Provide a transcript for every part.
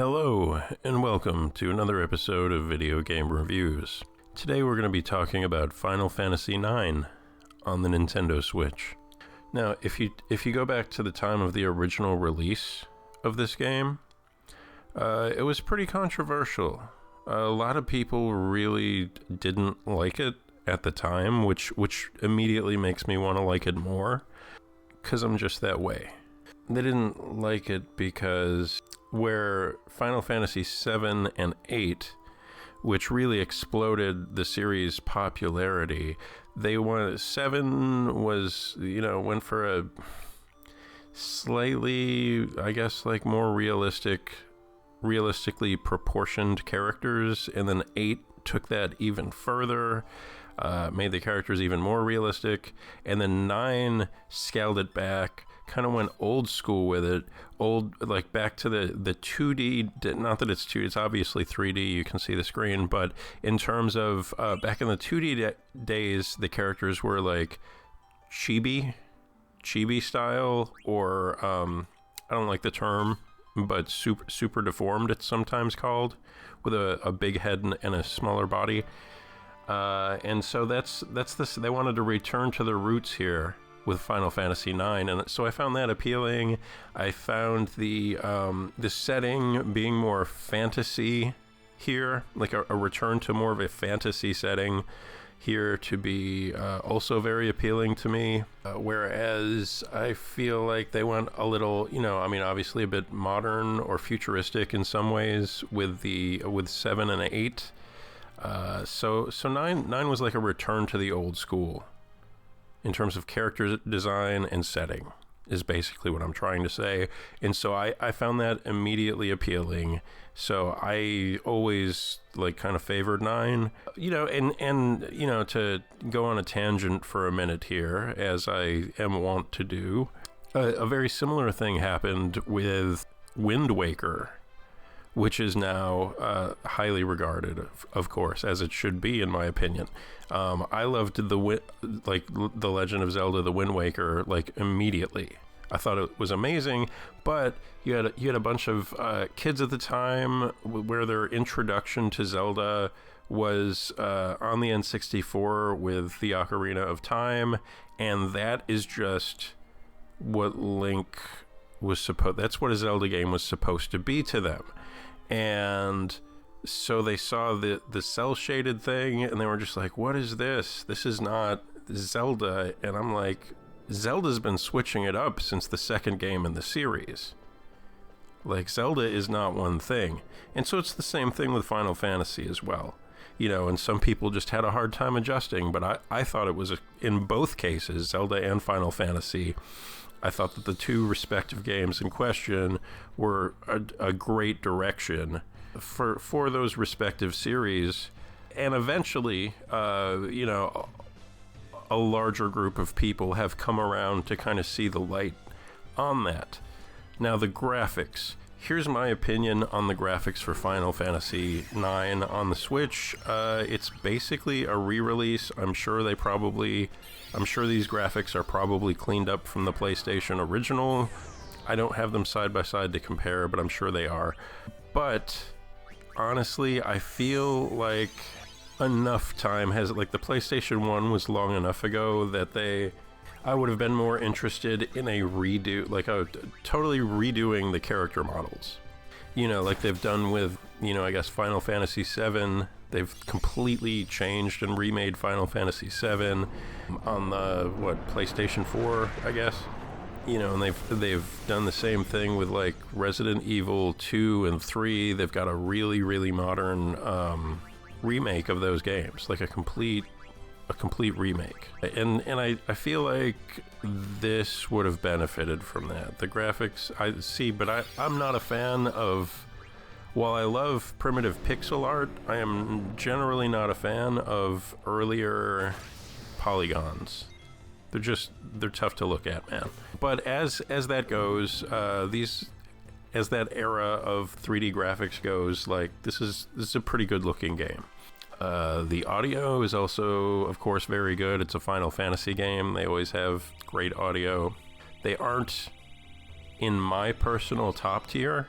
Hello, and welcome to another episode of Video Game Reviews. Today we're going to be talking about Final Fantasy IX on the Nintendo Switch. Now, if you go back to the time of the original release of this game, it was pretty controversial. A lot of people really didn't like it at the time, which immediately makes me want to like it more, because I'm just that way. They didn't like it because where Final Fantasy 7 and 8, which really exploded the series' popularity, 7 was, went for a slightly, I guess, like more realistically proportioned characters, and then 8 took that even further, made the characters even more realistic, and then 9 scaled it back, kind of went old school with it, back to the 2D, not that it's 2D, it's obviously 3D, you can see the screen, but in terms of back in the 2D days, the characters were like chibi style, or I don't like the term, but super deformed, it's sometimes called, with a big head and a smaller body, and so that's this. They wanted to return to their roots here with Final Fantasy IX, and so I found that appealing. I found the setting being more fantasy here, like a return to more of a fantasy setting here, to be also very appealing to me. Whereas I feel like they went a little, obviously a bit modern or futuristic in some ways with 7 and 8. So 9 was like a return to the old school in terms of character design and setting, is basically what I'm trying to say. And so I found that immediately appealing. So I always kind of favored 9, and to go on a tangent for a minute here, as I am wont to do, a very similar thing happened with Wind Waker, which is now highly regarded, of course, as it should be, in my opinion. I loved the Legend of Zelda: The Wind Waker immediately. I thought it was amazing, but you had a bunch of kids at the time where their introduction to Zelda was on the N64 with the Ocarina of Time, and that is just what that's what a Zelda game was supposed to be to them. And so they saw the cel-shaded thing, and they were just like, what is this? This is not Zelda. And I'm like, Zelda's been switching it up since the second game in the series. Zelda is not one thing. And so it's the same thing with Final Fantasy as well. And some people just had a hard time adjusting, but I thought it was, in both cases, Zelda and Final Fantasy, I thought that the two respective games in question were a great direction for those respective series. And eventually, a larger group of people have come around to kind of see the light on that. Now, the graphics. Here's my opinion on the graphics for Final Fantasy IX on the Switch. It's basically a re-release. I'm sure these graphics are probably cleaned up from the PlayStation original. I don't have them side by side to compare, but I'm sure they are. But honestly, I feel like enough time has, the PlayStation 1 was long enough ago that I would have been more interested in a redo, totally redoing the character models. Like they've done with, I guess Final Fantasy 7. They've completely changed and remade Final Fantasy 7 on the, PlayStation 4, I guess. And they've done the same thing with Resident Evil 2 and 3. They've got a really, really modern remake of those games, a complete remake. And I feel like this would have benefited from that. The graphics, I see, but I'm not a fan of, while I love primitive pixel art, I am generally not a fan of earlier polygons. They're tough to look at, man. But as that goes, as that era of 3D graphics goes, this is a pretty good looking game. The audio is also, of course, very good. It's a Final Fantasy game. They always have great audio. They aren't in my personal top tier,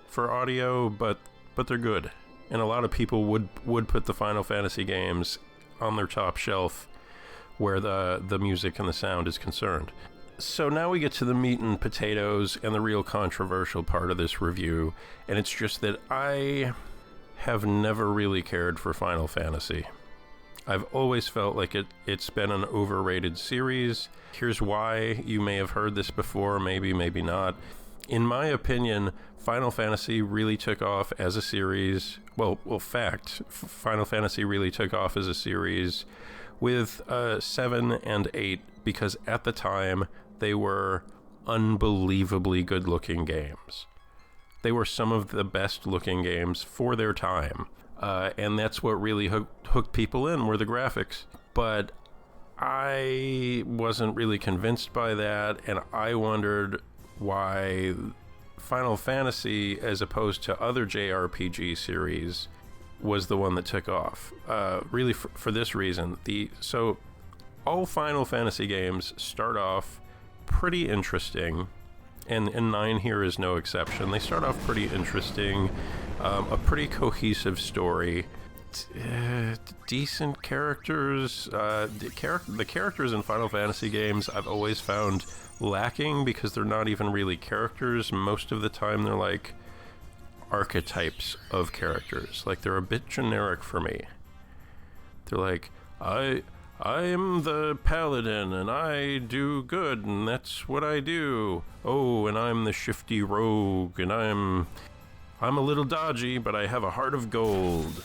for audio, but they're good. And a lot of people would put the Final Fantasy games on their top shelf where the music and the sound is concerned. So now we get to the meat and potatoes and the real controversial part of this review, and it's just that I have never really cared for Final Fantasy. I've always felt like it's been an overrated series. Here's why. You may have heard this before, maybe not. In my opinion, Final Fantasy really took off as a series. Final Fantasy really took off as a series with 7 and 8 because at the time they were unbelievably good-looking games. They were some of the best-looking games for their time, and that's what really hooked people in, were the graphics. But I wasn't really convinced by that, and I wondered why Final Fantasy, as opposed to other JRPG series, was the one that took off. Really, for this reason. So all Final Fantasy games start off pretty interesting, and 9 here is no exception. They start off pretty interesting, a pretty cohesive story, decent characters. The characters in Final Fantasy games I've always found lacking because they're not even really characters. Most of the time they're like archetypes of characters. Like, they're a bit generic for me. They're like, I am the paladin and I do good and that's what I do. Oh, and I'm the shifty rogue and I'm a little dodgy, but I have a heart of gold.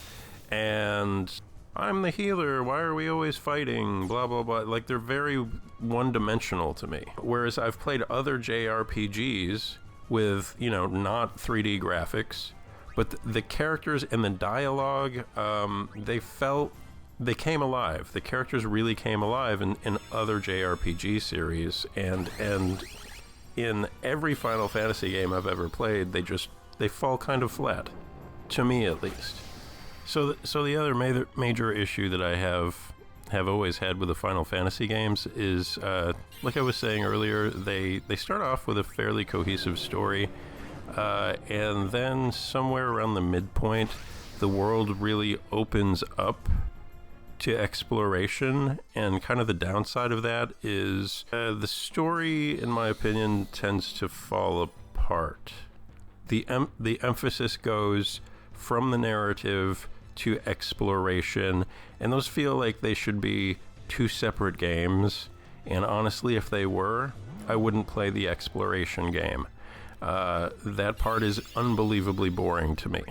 And I'm the healer, why are we always fighting? Blah, blah, blah. Like, they're very one-dimensional to me. Whereas I've played other JRPGs with, not 3D graphics, but the characters and the dialogue, they came alive. The characters really came alive in other JRPG series, and in every Final Fantasy game I've ever played, they fall kind of flat, to me at least. So the other major issue that I have always had with the Final Fantasy games is, like I was saying earlier, they start off with a fairly cohesive story, and then somewhere around the midpoint, the world really opens up to exploration, and kind of the downside of that is the story, in my opinion, tends to fall apart. The emphasis goes from the narrative to exploration, and those feel like they should be two separate games. And honestly, if they were, I wouldn't play the exploration game. That part is unbelievably boring to me.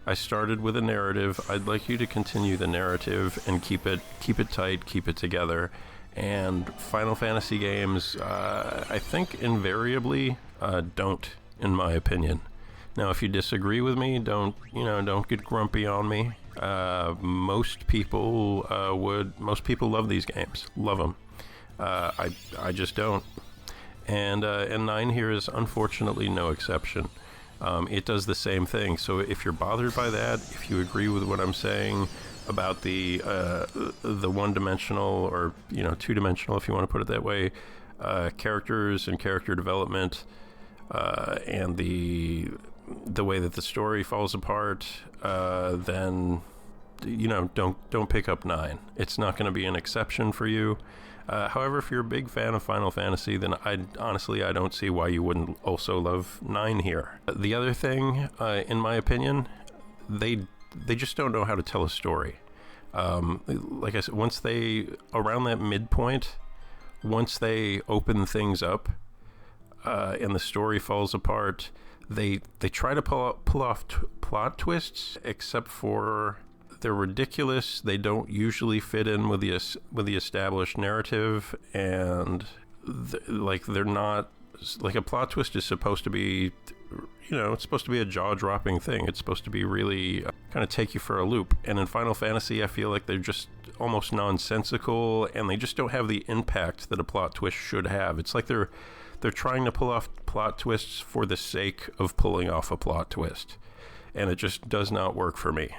I started with a narrative. I'd like you to continue the narrative and keep it tight, keep it together. And Final Fantasy games, I think invariably don't, in my opinion. Now, if you disagree with me, don't get grumpy on me. Most people love these games, love them. I just don't. And 9 here is unfortunately no exception. It does the same thing. So if you're bothered by that, if you agree with what I'm saying about the one-dimensional, or two-dimensional, if you want to put it that way, characters and character development, and the way that the story falls apart, then don't pick up 9. It's not going to be an exception for you. However, if you're a big fan of Final Fantasy, then I don't see why you wouldn't also love 9 here. The other thing, in my opinion, they just don't know how to tell a story. Like I said, around that midpoint, once they open things up, and the story falls apart, they try to pull off plot twists, except for they're ridiculous. They don't usually fit in with the established narrative, and they're not, like, a plot twist is supposed to be, it's supposed to be a jaw-dropping thing. It's supposed to be really kind of take you for a loop. And in Final Fantasy, I feel like they're just almost nonsensical, and they just don't have the impact that a plot twist should have. It's like they're trying to pull off plot twists for the sake of pulling off a plot twist, and it just does not work for me.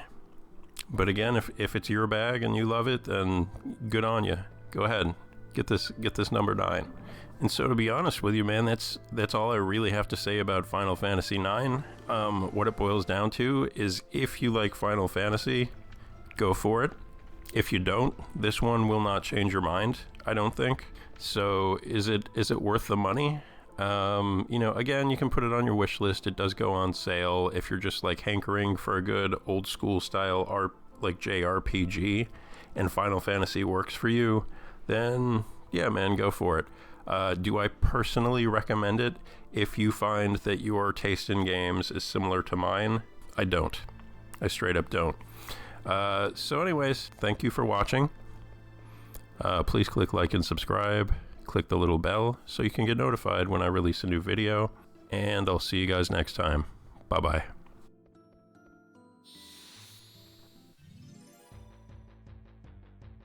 But again, if it's your bag and you love it, then good on you. Go ahead, get this number 9. And so, to be honest with you, man, that's all I really have to say about Final Fantasy IX. What it boils down to is, if you like Final Fantasy, go for it. If you don't, this one will not change your mind, I don't think. So is it worth the money? Again, you can put it on your wish list. It does go on sale if you're just like hankering for a good old school style JRPG, and Final Fantasy works for you, then yeah, man, go for it. Do I personally recommend it if you find that your taste in games is similar to mine? I don't. I straight up don't. So anyways, thank you for watching. Please click like and subscribe. Click the little bell so you can get notified when I release a new video. And I'll see you guys next time. Bye-bye.